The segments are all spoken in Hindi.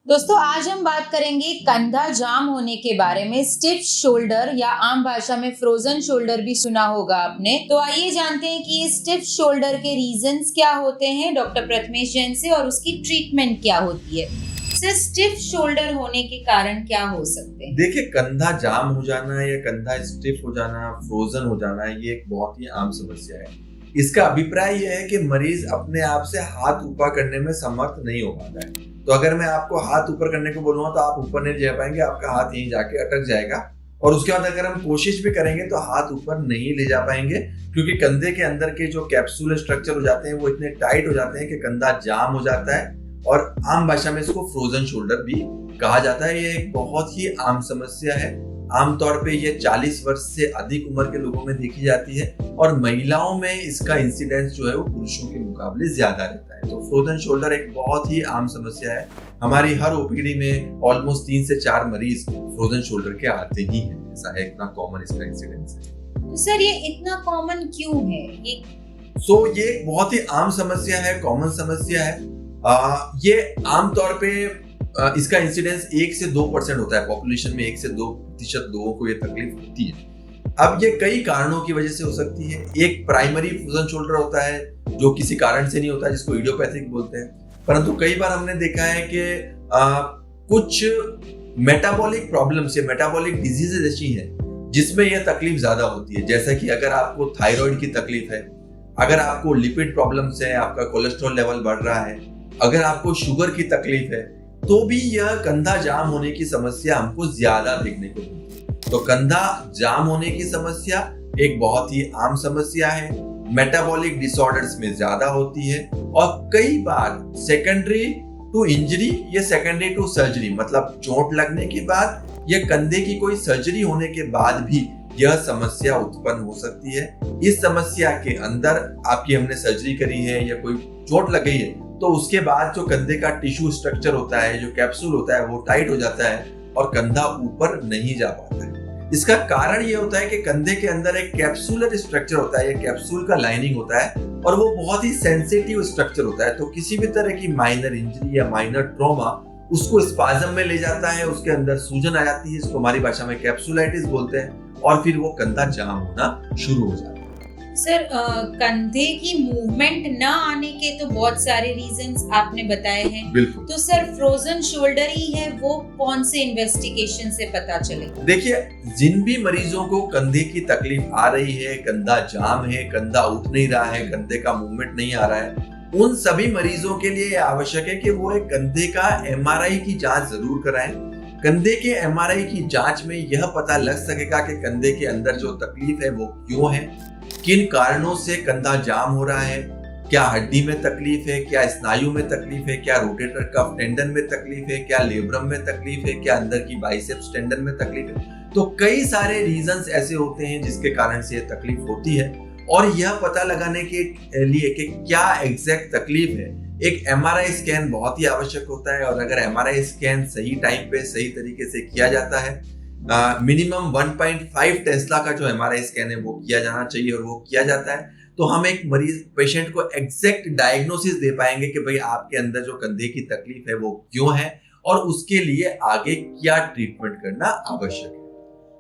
दोस्तों आज हम बात करेंगे कंधा जाम होने के बारे में। स्टिफ शोल्डर या आम भाषा में फ्रोजन शोल्डर भी सुना होगा आपने। तो आइए जानते हैं कि ये स्टिफ शोल्डर के रीजंस क्या होते हैं डॉक्टर प्रथमेश जैन से, और उसकी ट्रीटमेंट क्या होती है। सर, स्टिफ शोल्डर होने के कारण क्या हो सकते हैं? देखिए, कंधा जाम हो जाना या कंधा स्टिफ हो जाना, फ्रोजन हो जाना, ये एक बहुत ही आम समस्या है। इसका अभिप्राय यह है कि मरीज अपने आप से हाथ ऊपर करने में समर्थ नहीं हो पाता है। तो अगर मैं आपको हाथ ऊपर करने को बोलूंगा तो आप ऊपर नहीं ले पाएंगे, आपका हाथ यहीं जाके अटक जाएगा। और उसके बाद अगर हम कोशिश भी करेंगे तो हाथ ऊपर नहीं ले जा पाएंगे, क्योंकि कंधे के अंदर के जो कैप्सूल स्ट्रक्चर हो जाते हैं वो इतने टाइट हो जाते हैं कि कंधा जाम हो जाता है। और आम भाषा में इसको फ्रोजन शोल्डर भी कहा जाता है। ये एक बहुत ही आम समस्या है। आमतौर पे ये 40 वर्ष से अधिक उम्र के लोगों में देखी जाती है, और महिलाओं में इसका इंसिडेंस जो है वो पुरुषों के मुकाबले ज्यादा रहता है। तो फ्रोजन शोल्डर एक बहुत ही आम समस्या है। हमारी हर ओपीडी में ऑलमोस्ट 3 से 4 मरीज फ्रोजन शोल्डर के आते ही हैं। ऐसा है, इतना कॉमन इसका इंसिडेंस है। तो सर, ये इतना कॉमन क्यों है? ये बहुत ही आम समस्या है, कॉमन समस्या है। ये आमतौर पे इसका इंसिडेंस 1 से 2% होता है। पॉपुलेशन में 1 से 2% लोगों को ये तकलीफ होती है। अब ये कई कारणों की वजह से हो सकती है। एक प्राइमरी फ्रोजन शोल्डर होता है जो किसी कारण से नहीं होता, जिसको इडियोपैथिक बोलते हैं। परंतु कई बार हमने देखा है कि कुछ मेटाबॉलिक प्रॉब्लम्स या मेटाबॉलिक डिजीजेज ऐसी हैं जिसमें यह तकलीफ ज्यादा होती है। जैसा कि अगर आपको थायराइड की तकलीफ है, अगर आपको लिपिड प्रॉब्लम्स है, आपका कोलेस्ट्रॉल लेवल बढ़ रहा है, अगर आपको शुगर की तकलीफ है, तो भी यह कंधा जाम होने की समस्या हमको ज्यादा देखने को मिलती है। तो कंधा जाम होने की समस्या एक बहुत ही आम समस्या है। मेटाबॉलिक डिसऑर्डर्स में ज्यादा होती है, और कई बार सेकेंडरी टू इंजरी या सेकेंडरी टू सर्जरी, मतलब चोट लगने के बाद या कंधे की कोई सर्जरी होने के बाद भी यह समस्या उत्पन्न हो सकती है। इस समस्या के अंदर आपकी हमने सर्जरी करी है या कोई चोट लग गई है, तो उसके बाद जो कंधे का टिश्यू स्ट्रक्चर होता है, जो कैप्सूल होता है, वो टाइट हो जाता है और कंधा ऊपर नहीं जा पाता है। इसका कारण ये होता है कि कंधे के अंदर एक कैप्सूलर स्ट्रक्चर होता है, ये कैप्सूल का लाइनिंग होता है, और वो बहुत ही सेंसिटिव स्ट्रक्चर होता है। तो किसी भी तरह की माइनर इंजरी या माइनर ट्रॉमा उसको स्पाज्म में ले जाता है, उसके अंदर सूजन आ जाती है, इसको हमारी भाषा में कैप्सुलाइटिस बोलते हैं, और फिर वो कंधा जाम होना शुरू हो जाता है। सर, कंधे की मूवमेंट न आने के तो बहुत सारे रीजंस आपने बताए हैं। बिल्कुल। तो सर, फ्रोजन शोल्डर ही है, वो कौन से इन्वेस्टिगेशन से पता चलेगा? देखिए, जिन भी मरीजों को कंधे की तकलीफ आ रही है, कंधा जाम है, कंधा उठ नहीं रहा है, कंधे का मूवमेंट नहीं आ रहा है, उन सभी मरीजों के लिए आवश्यक है कि वो एक कंधे का एमआरआई की जांच जरूर कराएं। कंधे के एमआरआई की जांच में यह पता लग सकेगा कि कंधे के अंदर जो तकलीफ है वो क्यों है, किन कारणों से कंधा जाम हो रहा है, क्या हड्डी में तकलीफ है, क्या स्नायु में तकलीफ है, क्या रोटेटर कफ टेंडन में तकलीफ है, क्या लेब्रम में तकलीफ है, क्या अंदर की बाइसेप्स टेंडन में तकलीफ है। तो कई सारे रीजंस ऐसे होते हैं जिसके कारण से यह तकलीफ होती है, और यह पता लगाने के लिए कि क्या एग्जैक्ट तकलीफ है, एक एमआरआई स्कैन बहुत ही आवश्यक होता है। और अगर एमआरआई स्कैन सही टाइम पे सही तरीके से किया जाता है, मिनिमम 1.5 टेस्ला का जो एमआरआई स्कैन है वो किया जाना चाहिए, और वो किया जाता है, तो हम एक मरीज पेशेंट को एग्जैक्ट डायग्नोसिस दे पाएंगे कि भाई आपके अंदर जो कंधे की तकलीफ है वो क्यों है, और उसके लिए आगे क्या ट्रीटमेंट करना आवश्यक है।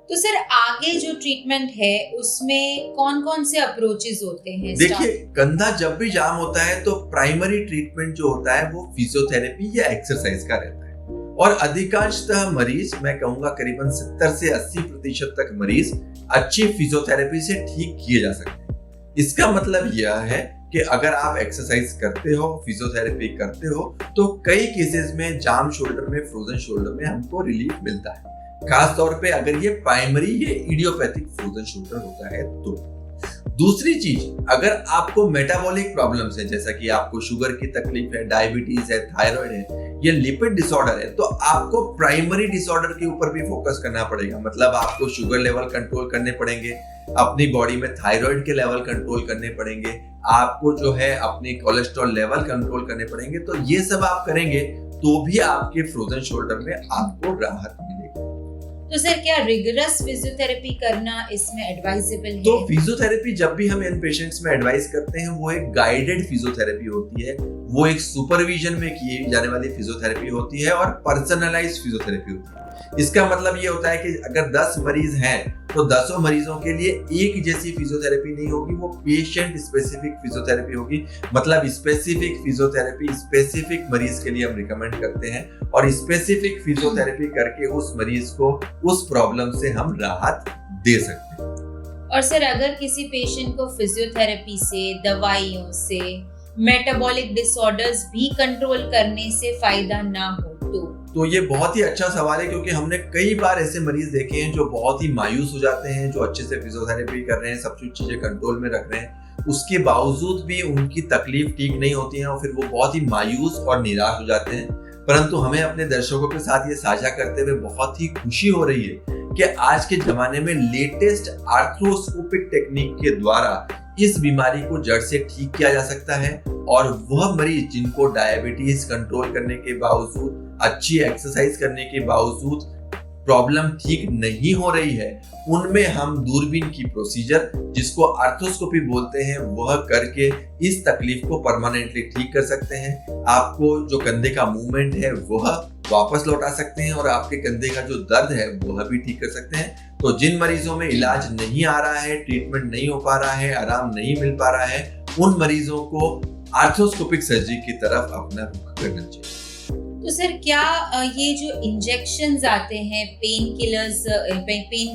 तो सर, आगे जो ट्रीटमेंट है उसमें कौन कौन से अप्रोचेस होते हैं? देखिए, कंधा जब भी जाम होता है तो प्राइमरी ट्रीटमेंट जो होता है वो फिजियोथेरेपी या एक्सरसाइज का रहता है, और अधिकांशतः मरीज, मैं कहूंगा करीबन 70 से 80% तक मरीज अच्छी फिजियोथेरेपी से ठीक किए जा सकते हैं। इसका मतलब यह है कि अगर आप एक्सरसाइज करते हो, फिजियोथेरेपी करते हो, तो कई केसेस में जाम शोल्डर में, फ्रोजन शोल्डर में हमको रिलीफ मिलता है। खास तौर पे अगर ये प्राइमरी या इडियोपैथिक फ्रोजन शोल्डर होता है तो। दूसरी चीज, अगर आपको मेटाबॉलिक प्रॉब्लम्स है, जैसा कि आपको शुगर की तकलीफ है, डायबिटीज है, थायराइड है, ये लिपिड डिसऑर्डर है, तो आपको प्राइमरी डिसऑर्डर के ऊपर भी फोकस करना पड़ेगा। मतलब आपको शुगर लेवल कंट्रोल करने पड़ेंगे, अपनी बॉडी में थायराइड के लेवल कंट्रोल करने पड़ेंगे, आपको जो है अपनी कोलेस्ट्रॉल लेवल कंट्रोल करने पड़ेंगे। तो ये सब आप करेंगे तो भी आपके फ्रोजन शोल्डर में आपको राहत मिलेगी। तो सर क्या रिगरस फिजियोथेरेपी करना इसमें एडवाइजेबल है? तो फिजियोथेरेपी जब भी हम इन पेशेंट्स में एडवाइस करते हैं वो एक गाइडेड फिजियोथेरेपी होती है, वो एक सुपरविजन में की जाने वाली फिजियोथेरेपी होती है और पर्सनलाइज्ड फिजियोथेरेपी होती है। इसका मतलब ये होता है कि अगर 10 मरीज हैं तो 10 मरीजों के लिए एक जैसी फिजियोथेरेपी नहीं होगी, वो पेशेंट स्पेसिफिक फिजियोथेरेपी होगी। मतलब स्पेसिफिक फिजियोथेरेपी स्पेसिफिक मरीज के लिए हम रिकमेंड करते हैं और स्पेसिफिक फिजियोथेरेपी करके उस मरीज को उस प्रॉब्लम से हम राहत दे सकते हैं। और सर अगर किसी पेशेंट को फिजियोथेरेपी से, दवाइयों से, मेटाबॉलिक डिसऑर्डर्स भी कंट्रोल करने से फायदा ना हो तो ये बहुत ही अच्छा सवाल है, क्योंकि हमने कई बार ऐसे मरीज देखे हैं जो बहुत ही मायूस हो जाते हैं, जो अच्छे से फिजियोथेरेपी कर रहे हैं, सब कुछ चीजें कंट्रोल में रख रहे हैं, उसके बावजूद भी उनकी तकलीफ ठीक नहीं होती है और फिर वो बहुत ही मायूस और निराश हो जाते हैं। परंतु हमें अपने दर्शकों के साथ ये साझा करते हुए बहुत ही खुशी हो रही है कि आज के जमाने में लेटेस्ट आर्थ्रोस्कोपिक टेक्निक के द्वारा इस बीमारी को जड़ से ठीक किया जा सकता है और वह मरीज जिनको डायबिटीज कंट्रोल करने के बावजूद, अच्छी एक्सरसाइज करने के बावजूद प्रॉब्लम ठीक नहीं हो रही है, उनमें हम दूरबीन की प्रोसीजर जिसको आर्थ्रोस्कोपी बोलते हैं वह करके इस तकलीफ को परमानेंटली ठीक कर सकते हैं। आपको जो कंधे का मूवमेंट है वह वापस लौटा सकते हैं और आपके कंधे का जो दर्द है वह भी ठीक कर सकते हैं। तो जिन मरीजों में इलाज नहीं आ रहा है, ट्रीटमेंट नहीं हो पा रहा है, आराम नहीं मिल पा रहा है, उन मरीजों को आर्थ्रोस्कोपिक सर्जरी की तरफ अपना रुख करना चाहिए। तो सर क्या ये जो इंजेक्शंस आते हैं, pain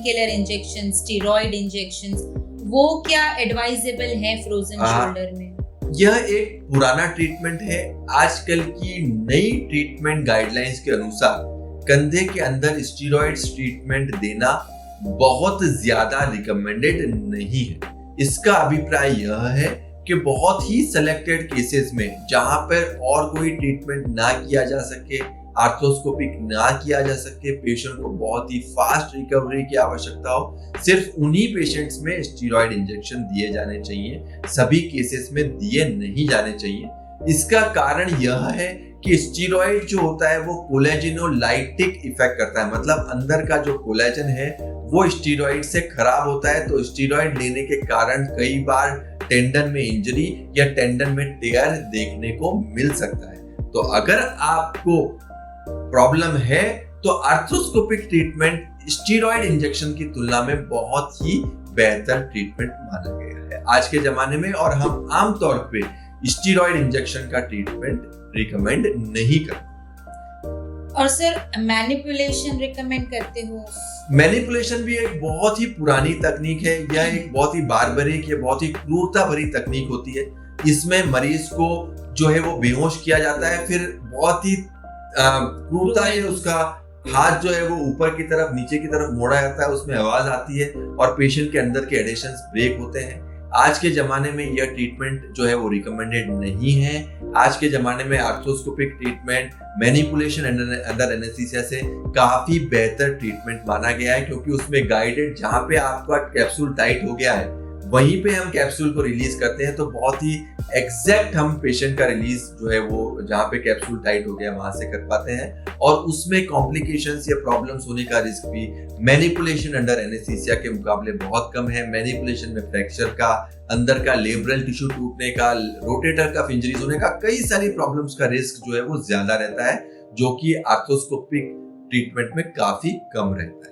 killer injection, steroid injections, वो क्या एडवाइजेबल है फ्रोजन शोल्डर में? यह एक पुराना ट्रीटमेंट है। आजकल की नई ट्रीटमेंट गाइडलाइंस के अनुसार कंधे के अंदर स्टेरॉइड्स ट्रीटमेंट देना बहुत ज्यादा रिकमेंडेड नहीं है। इसका अभिप्राय यह है कि बहुत ही सिलेक्टेड केसेस में जहां पर और कोई ट्रीटमेंट ना किया जा सके, आर्थ्रोस्कोपिक ना किया जा सके, पेशेंट को बहुत ही फास्ट रिकवरी की आवश्यकता हो, सिर्फ उन्हीं पेशेंट्स में स्टेरॉइड इंजेक्शन दिए जाने चाहिए, सभी केसेस में दिए नहीं जाने चाहिए। इसका कारण यह है कि स्टेरॉइड जो होता है वो कोलेजिनोलाइटिक इफेक्ट करता है, मतलब अंदर का जो कोलेजन है वो स्टेरॉइड से खराब होता है। तो स्टेरॉइड लेने के कारण कई बार टेंडन में इंजरी या टेंडन में टेयर देखने को मिल सकता है। तो अगर आपको प्रॉब्लम है तो आर्थ्रोस्कोपिक ट्रीटमेंट स्टेरॉइड इंजेक्शन की तुलना में बहुत ही बेहतर ट्रीटमेंट माना गया है आज के जमाने में, और हम आमतौर पे स्टेरॉइड इंजेक्शन का ट्रीटमेंट रिकमेंड नहीं करते। और सर मैनिपुलेशन रिकमेंड करते हो? मैनिपुलेशन भी एक बहुत ही पुरानी तकनीक है। यह एक बहुत ही बार्बरिक या बहुत ही क्रूरता भरी तकनीक होती है। इसमें मरीज को जो है वो बेहोश किया जाता है, फिर बहुत ही क्रूरता है, उसका हाथ जो है वो ऊपर की तरफ नीचे की तरफ मोड़ा जाता है, उसमें आवाज आती है और पेशेंट के अंदर के एडिशंस ब्रेक होते हैं। आज के जमाने में यह ट्रीटमेंट जो है वो रिकमेंडेड नहीं है। आज के जमाने में arthroscopic treatment manipulation under anaesthesia से काफी बेहतर ट्रीटमेंट माना गया है, क्योंकि उसमें गाइडेड, जहां पे आपका कैप्सूल टाइट हो गया है वहीं पे हम कैप्सूल को रिलीज करते हैं, तो बहुत ही एग्जैक्ट हम पेशेंट का रिलीज जो है वो जहाँ पे कैप्सूल टाइट हो गया वहां से कर पाते हैं, और उसमें कॉम्प्लिकेशंस या प्रॉब्लम्स होने का रिस्क भी मैनिपुलेशन अंडर एनेस्थीसिया के मुकाबले बहुत कम है। मैनिपुलेशन में फ्रैक्चर का, अंदर का लेब्रल टिश्यू टूटने का, रोटेटर का इंजरीज होने का, कई सारी प्रॉब्लम्स का रिस्क जो है वो ज्यादा रहता है, जो कि आर्थ्रोस्कोपिक ट्रीटमेंट में काफी कम रहता है।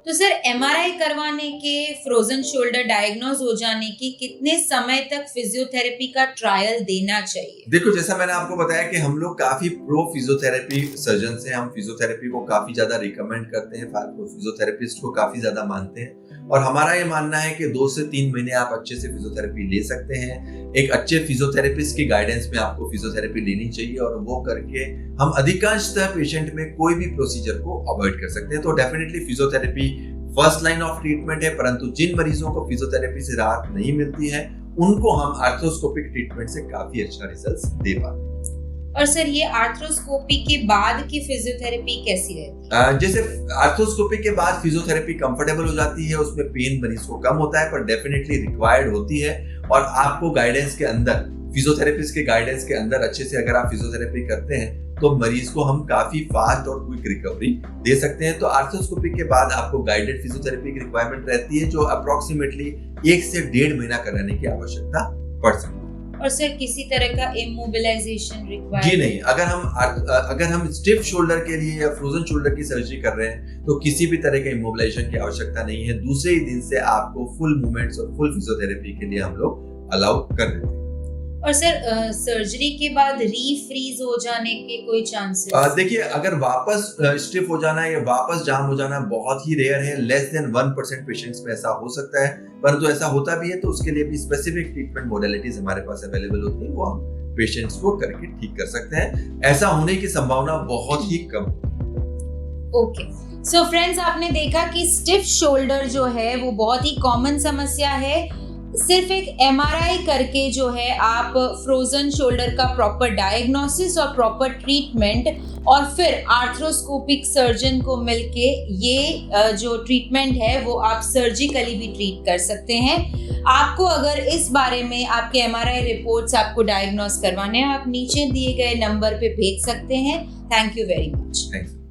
तो सर एमआरआई करवाने के, फ्रोजन शोल्डर डायग्नोज हो जाने के कितने समय तक फिजियोथेरेपी का ट्रायल देना चाहिए? देखो, जैसा मैंने आपको बताया कि हम लोग काफी प्रो फिजियोथेरेपी सर्जन हैं, हम फिजियोथेरेपी को काफी ज्यादा रिकमेंड करते हैं, फिजियोथेरेपिस्ट को काफी ज्यादा मानते हैं, और हमारा ये मानना है कि 2 से 3 महीने आप अच्छे से फिजियोथेरेपी ले सकते हैं। एक अच्छे फिजियोथेरेपिस्ट की गाइडेंस में आपको फिजियोथेरेपी लेनी चाहिए, और वो करके हम अधिकांशतः पेशेंट में कोई भी प्रोसीजर को अवॉइड कर सकते हैं। तो definitely physiotherapy first line of treatment है, परंतु जिन मरीजों को फिजियोथेरेपी से राहत नहीं मिलती है उनको हम आर्थ्रोस्कोपिक ट्रीटमेंट से काफी अच्छा रिजल्ट्स दे पाते हैं। और सर ये आर्थ्रोस्कोपी के बाद की फिजियोथेरेपी कैसी रहती है? जैसे आर्थ्रोस्कोपी के बाद फिजियोथेरेपी कंफर्टेबल हो जाती है, उसमें पेन मरीज को कम होता है, पर डेफिनेटली रिक्वायर्ड होती है, और आपको गाइडेंस के अंदर, फिजियोथेरेपिस्ट के गाइडेंस के अंदर अच्छे से अगर आप फिजियोथेरेपी करते हैं तो मरीज को हम काफी फास्ट और क्विक रिकवरी दे सकते हैं। तो आर्थ्रोस्कोपी के बाद आपको गाइडेड फिजियोथेरेपी की रिक्वायरमेंट रहती है, जो अप्रोक्सीमेटली 1 से 1.5 महीना कराने की आवश्यकता पड़ सकती है। और सर किसी तरह का इमोबिलाइजेशन रिक्वायर्ड? जी नहीं, अगर हम स्टिफ शोल्डर के लिए या फ्रोजन शोल्डर की सर्जरी कर रहे हैं तो किसी भी तरह के इमोबिलाइजेशन की आवश्यकता नहीं है। दूसरे ही दिन से आपको फुल मूवमेंट्स और फुल फिजियोथेरेपी के लिए हम लोग अलाउ कर देते हैं। और सर सर्जरी के बाद रीफ्रीज हो जाने के कोई चांसेस? देखिए, अगर वापस स्टिफ हो जाना या वापस जाम हो जाना बहुत ही रेयर है। लेस देन 1% पेशेंट्स में ऐसा हो सकता है, परंतु ऐसा होता भी है तो उसके लिए भी स्पेसिफिक ट्रीटमेंट मोडेलिटीज हमारे पास अवेलेबल होती है, वो हम पेशेंट्स को करके ठीक कर सकते हैं। ऐसा होने की संभावना बहुत ही कम। ओके, सो फ्रेंड्स, आपने देखा कि स्टिफ शोल्डर जो है वो बहुत ही कॉमन समस्या है। सिर्फ एक एमआरआई करके जो है आप फ्रोजन शोल्डर का प्रॉपर डायग्नोसिस और प्रॉपर ट्रीटमेंट और फिर आर्थ्रोस्कोपिक सर्जन को मिलके ये जो ट्रीटमेंट है वो आप सर्जिकली भी ट्रीट कर सकते हैं। आपको अगर इस बारे में आपके एमआरआई रिपोर्ट्स आपको डायग्नोस करवाने हैं, आप नीचे दिए गए नंबर पे भेज सकते हैं। Thank you very much. Thanks.